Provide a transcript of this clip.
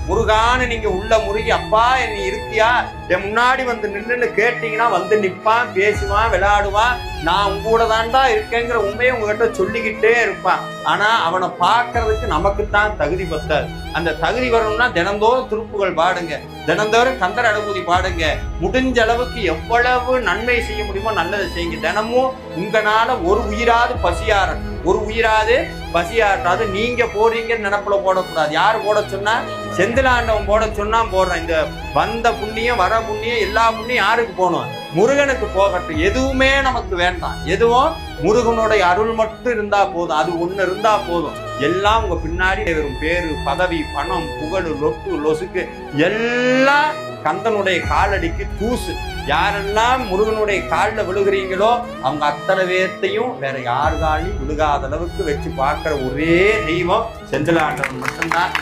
முருகான்னு நீங்க உள்ள முருகி அப்பா நீ இருக்கியா என் முன்னாடி வந்து நின்றுன்னு கேட்டீங்கன்னா வந்து நிற்பான், பேசுவான், விளையாடுவான். நான் உங்க கூட தான்டா இருக்கேங்கிற உண்மையை உங்ககிட்ட சொல்லிக்கிட்டே இருப்பான். ஆனா அவனை பார்க்கறதுக்கு நமக்குத்தான் தகுதி பத்தாது. அந்த தகுதி வரணும்னா தினந்தோறும் திருப்புகள் பாடுங்க, தினந்தோறும் கந்தர் அனுபூதி பாடுங்க. முடிஞ்ச அளவுக்கு எவ்வளவு நன்மை செய்ய முடியுமோ நல்லதை செய்யுங்க. தினமும் உங்களால ஒரு உயிராது பசியார, ஒரு உயிராது பசியாட்டாது நீங்க போறீங்கன்னு நினைப்புல போடக்கூடாது. யாரு போட சொன்னா? செந்திலாண்டவன் போட சொன்னா போடுறேன். இந்த வந்த புண்ணியம் வர புண்ணியம் எல்லா புண்ணியம் யாருக்கு போகணும்? முருகனுக்கு போகட்டும். எதுவுமே நமக்கு வேண்டாம், எதுவும் முருகனுடைய அருள் மட்டும் இருந்தா போதும். அது ஒண்ணு இருந்தா போதும். எல்லாம் உங்க பின்னாடி வரும். பேரு, பதவி, பணம், புகழ், லொட்டு லொசுக்கு எல்லாம் கந்தனுடைய காலடிக்கு தூசு. யாரெல்லாம் முருகனுடைய காலில் விழுகிறீங்களோ அவங்க அத்தனை பேர்த்தையும் வேற யாரு காலையும் விழுகாத அளவுக்கு வச்சு பார்க்கிற ஒரே தெய்வம் செந்திலாண்டவன் மட்டும்தான்.